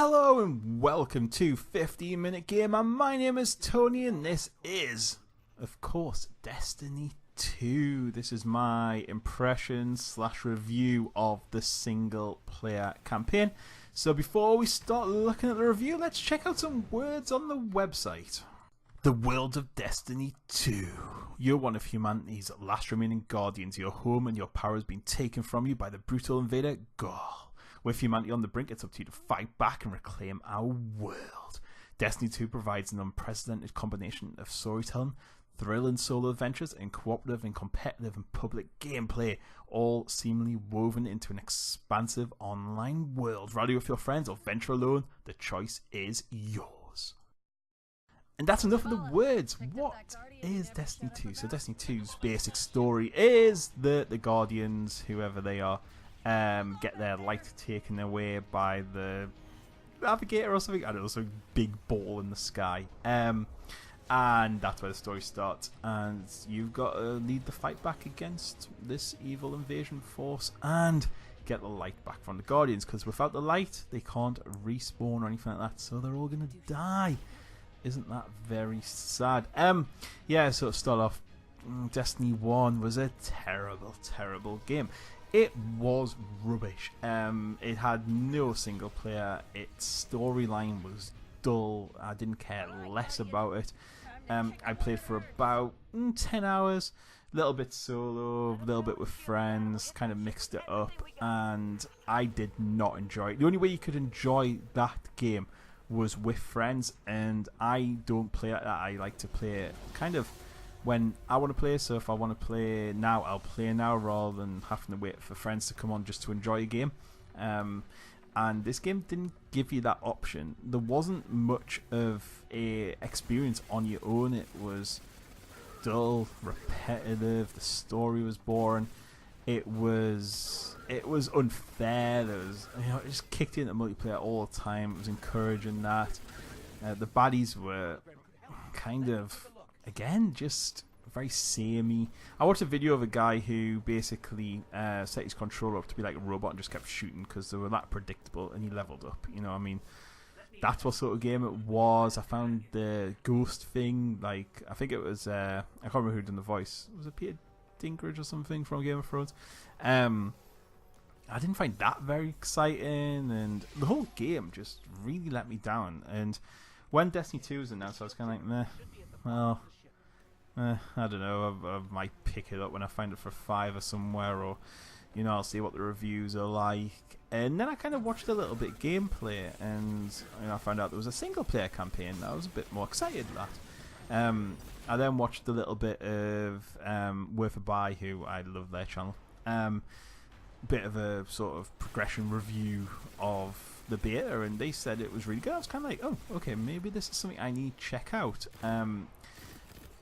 Hello and welcome to 15 Minute Game, and my name is Tony and this is, of course, Destiny 2. This is my impression / review of the single player campaign. So before we start looking at the review, let's check out some words on the website. The world of Destiny 2. You're one of humanity's last remaining guardians. Your home and your power has been taken from you by the brutal invader Ghaul. With humanity on the brink, it's up to you to fight back and reclaim our world. Destiny 2 provides an unprecedented combination of storytelling, thrilling solo adventures, and cooperative and competitive and public gameplay, all seamlessly woven into an expansive online world. Rally with your friends or venture alone, the choice is yours. And that's enough of the words. What is Destiny 2? So Destiny 2's basic story is that the Guardians, whoever they are, get their light taken away by the Navigator or something. I don't know, some big ball in the sky. And that's where the story starts. And you've got to lead the fight back against this evil invasion force and get the light back from the Guardians. Because without the light, they can't respawn or anything like that. So they're all going to die. Isn't that very sad? Yeah, so to start off, Destiny 1 was a terrible, terrible game. It was rubbish. It had no single player. Its storyline was dull. I didn't care less about it. I played for about 10 hours. A little bit solo, a little bit with friends, kind of mixed it up, and I did not enjoy it. The only way you could enjoy that game was with friends, and I don't play like that. I like to play it kind of when I want to play. So if I want to play now, I'll play now rather than having to wait for friends to come on just to enjoy a game. And this game didn't give you that option. There wasn't much of a experience on your own. It was dull, repetitive. The story was boring. It was unfair. There was, it just kicked you into multiplayer all the time. It was encouraging that. The baddies were kind of, again, just very samey. I watched a video of a guy who basically set his controller up to be like a robot and just kept shooting because they were that predictable, and he leveled up. You know, I mean, that's what sort of game it was. I found the ghost thing, like, I think it was, I can't remember who did the voice. Was it Peter Dinklage or something from Game of Thrones? I didn't find that very exciting, and the whole game just really let me down. And when Destiny 2 was announced, I was kind of like, meh, well, I don't know, I might pick it up when I find it for $5 or somewhere, or, you know, I'll see what the reviews are like. And then I kind of watched a little bit of gameplay, and I found out there was a single player campaign. I was a bit more excited at that. I then watched a little bit of Worth a Buy, who I love their channel. Bit of a sort of progression review of the beta, and they said it was really good. I was kind of like, oh, okay, maybe this is something I need to check out.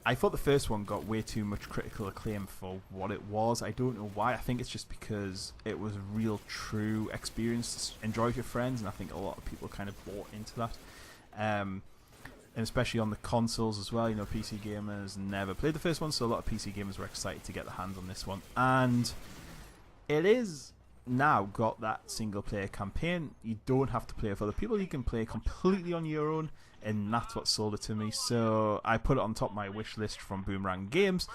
I thought the first one got way too much critical acclaim for what it was. I don't know why. I think it's just because it was a real true experience to enjoy with your friends, and I think a lot of people kind of bought into that. And especially on the consoles as well. You know, PC gamers never played the first one, so a lot of PC gamers were excited to get their hands on this one. And it is now got that single player campaign. You don't have to play with other people. You can play completely on your own, and that's what sold it to me. So I put it on top of my wish list from Boomerang Games,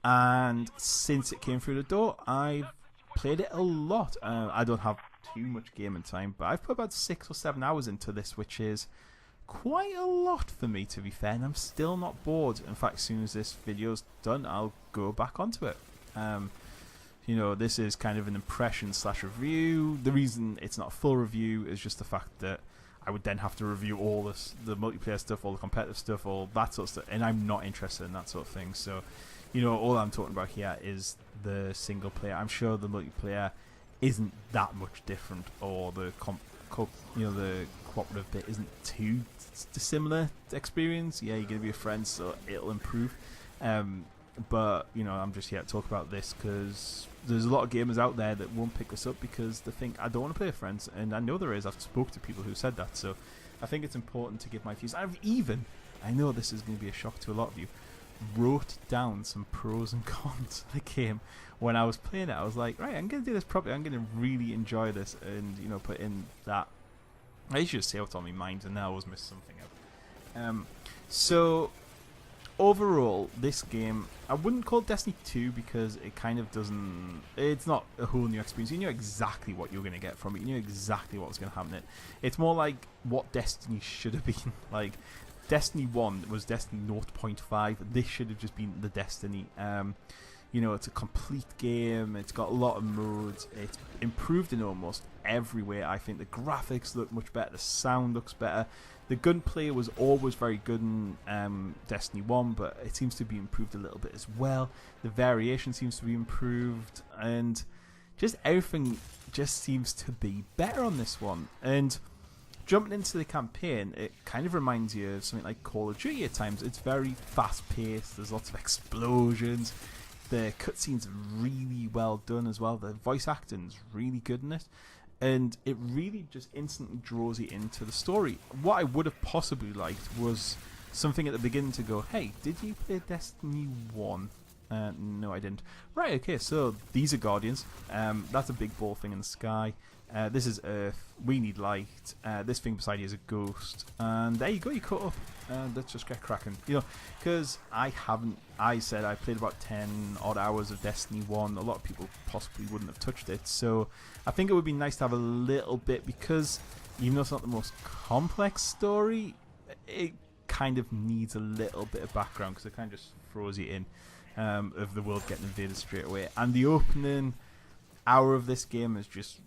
and since it came through the door, I've played it a lot. I don't have too much gaming time, but I've put about 6 or 7 hours into this, which is quite a lot for me, to be fair, and I'm still not bored. In fact, as soon as this video's done, I'll go back onto it. You know, this is kind of an impression / review. The reason it's not a full review is just the fact that I would then have to review all this, the multiplayer stuff, all the competitive stuff, all that sort of stuff, and I'm not interested in that sort of thing. So, you know, all I'm talking about here is the single player. I'm sure the multiplayer isn't that much different, or the the cooperative bit isn't too dissimilar experience. Yeah, you're gonna be a friend, so it'll improve. But, you know, I'm just here to talk about this because there's a lot of gamers out there that won't pick this up because they think, I don't want to play with friends. And I know there is. I've spoken to people who said that. So I think it's important to give my views. I know this is going to be a shock to a lot of you, wrote down some pros and cons of the game when I was playing it. I was like, right, I'm going to do this properly. I'm going to really enjoy this and, you know, put in that I usually just say what's on my mind, and I always miss something out. So overall, this game, I wouldn't call it Destiny 2 because it kind of doesn't. It's not a whole new experience. You knew exactly what you were going to get from it. You knew exactly what was going to happen. It's more like what Destiny should have been. Like Destiny 1 was Destiny 0.5. This should have just been the Destiny. It's a complete game. It's got a lot of modes. It's improved in almost every way. I think the graphics look much better. The sound looks better. The gunplay was always very good in Destiny 1, but it seems to be improved a little bit as well. The variation seems to be improved, and just everything just seems to be better on this one. And jumping into the campaign, it kind of reminds you of something like Call of Duty at times. It's very fast-paced. There's lots of explosions. The cutscenes are really well done as well. The voice acting's really good in it. And it really just instantly draws you into the story. What I would have possibly liked was something at the beginning to go, hey, did you play Destiny 1? No, I didn't. Right, okay, so these are Guardians. That's a big ball thing in the sky. This is Earth. We need light. This thing beside you is a ghost. And there you go, you caught up. Let's just get cracking. Because I said I played about 10 odd hours of Destiny 1. A lot of people possibly wouldn't have touched it. So I think it would be nice to have a little bit, because even though it's not the most complex story, it kind of needs a little bit of background, because it kind of just throws you in of the world getting invaded straight away. And the opening hour of this game is just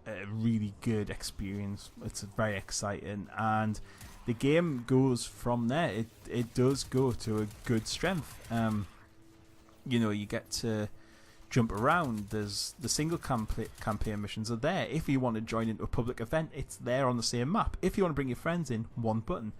a really good experience. It's very exciting, and the game goes from there. It does go to a good strength. You get to jump around. There's the single campaign missions are there. If you want to join into a public event, it's there on the same map. If you want to bring your friends in, one button,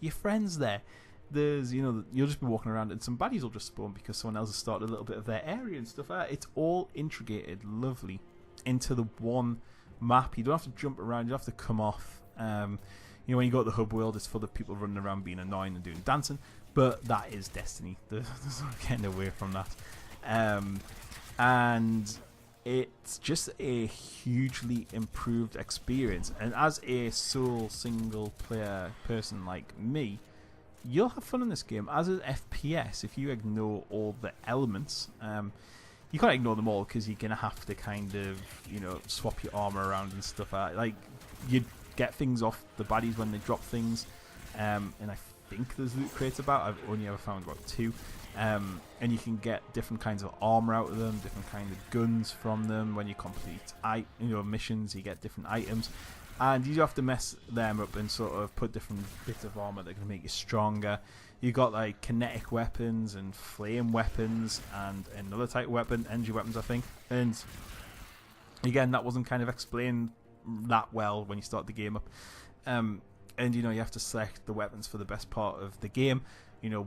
your friends there. There's you'll just be walking around and some baddies will just spawn because someone else has started a little bit of their area and stuff. It's all integrated lovely into the one map. You don't have to jump around. You don't have to come off. When you go to the hub world, it's full of people running around being annoying and doing dancing. But that is Destiny. There's no getting away from that. And it's just a hugely improved experience. And as a sole single player person like me, you'll have fun in this game. As an FPS, if you ignore all the elements, you can't ignore them all because you're going to have to kind of, swap your armor around and stuff. Like, you get things off the baddies when they drop things, and I think there's loot crates about. I've only ever found about 2. And you can get different kinds of armor out of them, different kinds of guns from them. When you complete missions, you get different items. And you have to mess them up and sort of put different bits of armor that can make you stronger. You got like kinetic weapons and flame weapons and another type of weapon, energy weapons, I think. And again, that wasn't kind of explained that well when you start the game up. And you have to select the weapons for the best part of the game.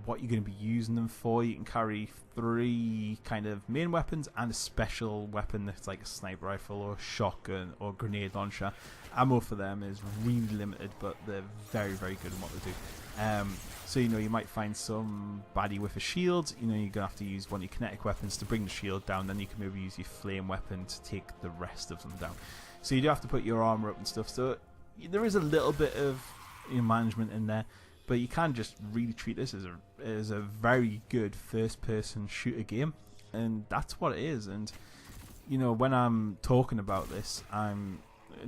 What you're going to be using them for. You can carry 3 kind of main weapons and a special weapon that's like a sniper rifle or shotgun or grenade launcher. Ammo for them is really limited, but they're very, very good in what they do. So you might find some baddie with a shield. You're going to have to use one of your kinetic weapons to bring the shield down. Then you can maybe use your flame weapon to take the rest of them down. So you do have to put your armor up and stuff. So there is a little bit of management in there. But you can just really treat this as a very good first-person shooter game, and that's what it is. And when I'm talking about this, I'm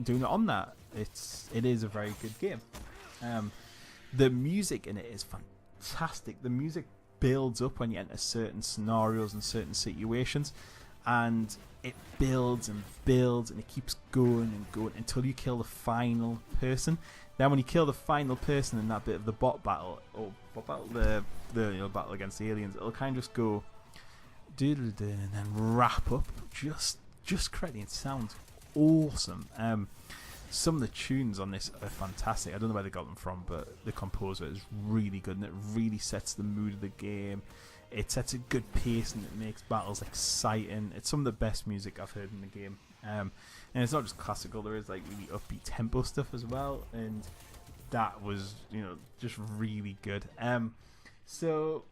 doing it on that. It is a very good game. The music in it is fantastic. The music builds up when you enter certain scenarios and certain situations, and it builds and builds, and it keeps going and going until you kill the final person. Then when you kill the final person in that bit of the bot battle, the battle against the aliens, it'll kind of just go and then wrap up just correctly. It sounds awesome. Some of the tunes on this are fantastic. I don't know where they got them from, but the composer is really good, and it really sets the mood of the game. It sets a good pace, and it makes battles exciting. It's some of the best music I've heard in the game. And it's not just classical, there is like really upbeat tempo stuff as well, and that was just really good. So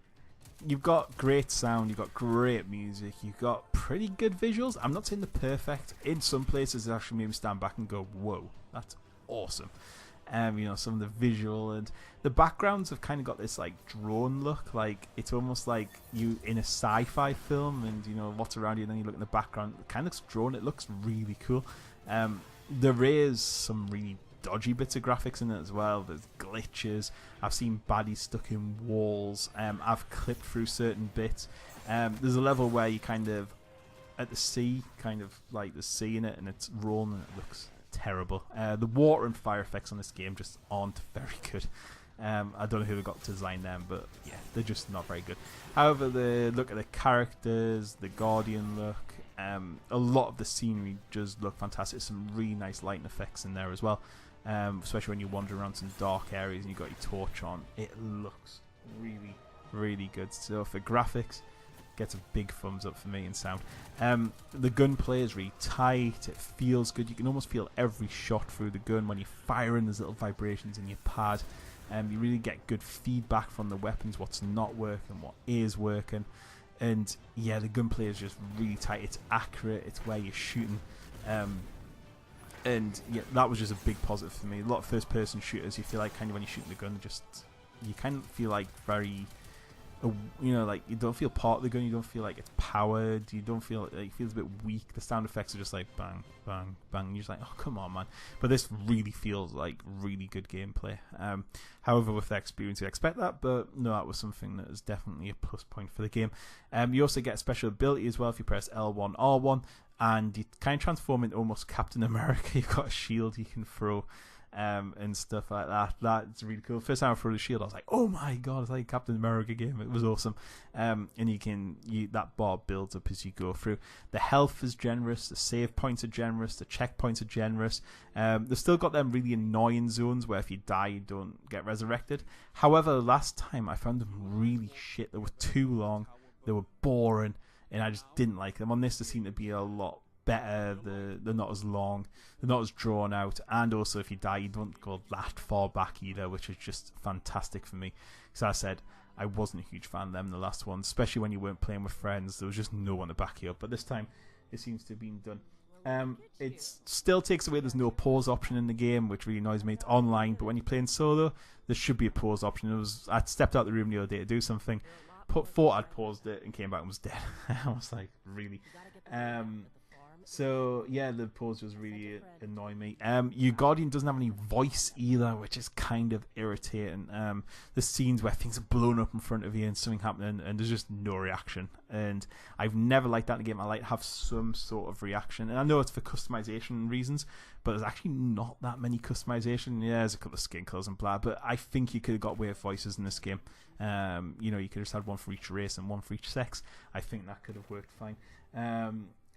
you've got great sound, you've got great music, you've got pretty good visuals. I'm not saying they're perfect. In some places they actually made me stand back and go, whoa, that's awesome. Some of the visual and the backgrounds have kind of got this like drawn look, like it's almost like you in a sci-fi film, and what's around you, and then you look in the background, it kind of looks drawn. It looks really cool. There is some really dodgy bits of graphics in it as well. There's glitches. I've seen baddies stuck in walls. I've clipped through certain bits. There's a level where you kind of at the sea, kind of like the sea in it, and it's rolling and it looks terrible. The water and fire effects on this game just aren't very good. I don't know who got to design them, but yeah, they're just not very good. However, the look at the characters, the Guardian look, a lot of the scenery just look fantastic. Some really nice lighting effects in there as well, especially when you wander around some dark areas and you've got your torch on. It looks really, really good. So for graphics, gets a big thumbs up for me. And sound, the gunplay is really tight. It feels good. You can almost feel every shot through the gun when you're firing. There's little vibrations in your pad. You really get good feedback from the weapons, what's not working, what is working. And yeah, the gunplay is just really tight. It's accurate. It's where you're shooting. And yeah, that was just a big positive for me. A lot of first-person shooters, you feel like kind of when you're shooting the gun, you kind of feel like very, like you don't feel part of the gun. You don't feel like it's powered. You don't feel like it feels a bit weak. The sound effects are just like bang, bang, bang. You're just like, oh, come on, man. But this really feels like really good gameplay. However, with the experience, you expect that, but no, that was something that is definitely a plus point for the game. You also get a special ability as well if you press L1, R1, and you kind of transform into almost Captain America. You've got a shield you can throw. And stuff like that. That's really cool. First time I threw the shield, I was like, "Oh my god, it's like a Captain America game." It was awesome. And that bar builds up as you go through. The health is generous. The save points are generous. The checkpoints are generous. They've still got them really annoying zones where if you die, you don't get resurrected. However, last time I found them really shit. They were too long. They were boring, and I just didn't like them. On this, they seem to be a lot better. They're not as long, they're not as drawn out, and also if you die, you don't go that far back either, which is just fantastic for me. Because I said I wasn't a huge fan of them in the last one, especially when you weren't playing with friends. There was just no one to back you up. But this time, it seems to have been done. It still takes away. There's no pause option in the game, which really annoys me. It's online, but when you're playing solo, there should be a pause option. I stepped out the room the other day to do something, thought I'd paused it, and came back and was dead. I was like, really. So yeah, the pause was really annoying me. Your Guardian doesn't have any voice either, which is kind of irritating. The scenes where things are blown up in front of you and something happening, and there's just no reaction. And I've never liked that in a game. I like to have some sort of reaction, and I know it's for customization reasons, but there's actually not that many customization. Yeah, there's a couple of skin colors and blah, but I think you could have got away with voices in this game. You could have just had one for each race and one for each sex. I think that could have worked fine.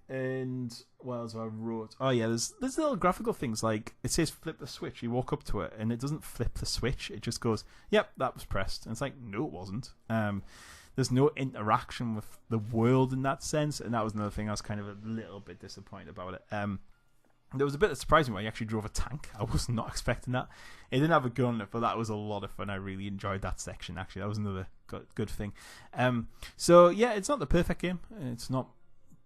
And what else I wrote? Oh yeah, there's little graphical things, like it says flip the switch. You walk up to it and it doesn't flip the switch. It just goes, yep, that was pressed. And it's like, no, it wasn't. There's no interaction with the world in that sense, and that was another thing I was kind of a little bit disappointed about it. There was a bit that surprised me when he actually drove a tank. I was not expecting that. It didn't have a gun in it, but that was a lot of fun. I really enjoyed that section, actually. That was another good thing. So yeah, it's not the perfect game. It's not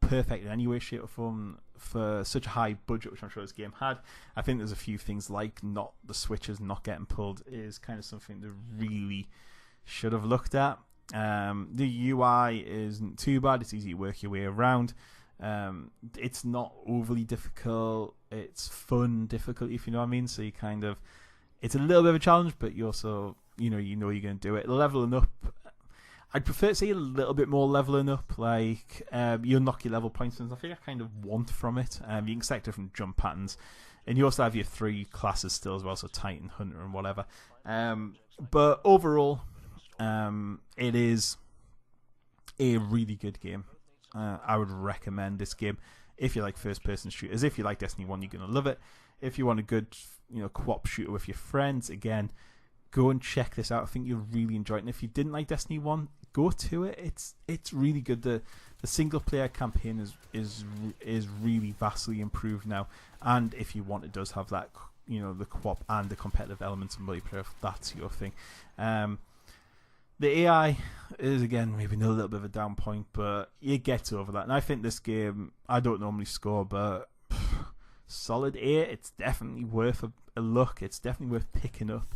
perfect in any way, shape or form for such a high budget, which I'm sure this game had. I think there's a few things like not the switches not getting pulled is kind of something they really should have looked at. The UI isn't too bad. It's easy to work your way around. It's not overly difficult. It's fun difficulty, if you know what I mean. So you kind of, it's a little bit of a challenge, but you also you know you're going to do it. Leveling up, I'd prefer to see a little bit more leveling up. Like you unlock your level points, and I think I kind of want from it. You can select different jump patterns, and you also have your 3 classes still as well, so Titan, Hunter, and whatever. But overall, it is a really good game. I would recommend this game if you like first-person shooters. If you like Destiny 1, you're going to love it. If you want a good, co-op shooter with your friends, again, go and check this out. I think you'll really enjoy it. And if you didn't like Destiny 1, go to it. It's really good. The single-player campaign is really vastly improved now. And if you want, it does have that, the co-op and the competitive elements of multiplayer, if that's your thing. The AI is, again, maybe a little bit of a down point, but you get over that. And I think this game, I don't normally score, but solid 8. It's definitely worth a look. It's definitely worth picking up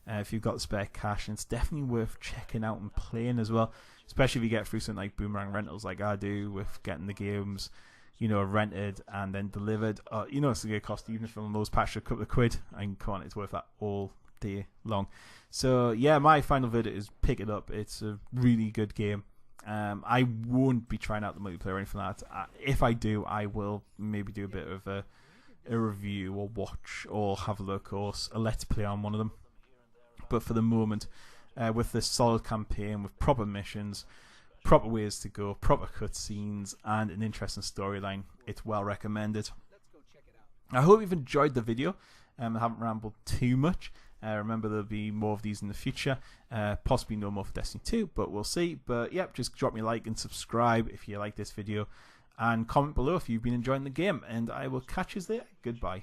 if you've got spare cash, and it's definitely worth checking out and playing as well, especially if you get through something like Boomerang Rentals like I do, with getting the games, you know, rented and then delivered. You know, it's going to cost, even if on those patches, a couple of quid. And come on, it's worth that all day long. So yeah, my final verdict is pick it up. It's a really good game. I won't be trying out the multiplayer or anything like that. If I do, I will maybe do a bit of a review or watch or have a look or a let's play on one of them. But for the moment, with this solid campaign, with proper missions, proper ways to go, proper cutscenes, and an interesting storyline, it's well recommended. I hope you've enjoyed the video. I haven't rambled too much. Remember, there'll be more of these in the future. Possibly no more for Destiny 2, but we'll see. But yep, just drop me a like and subscribe if you like this video, and comment below if you've been enjoying the game, and I will catch you there. Goodbye.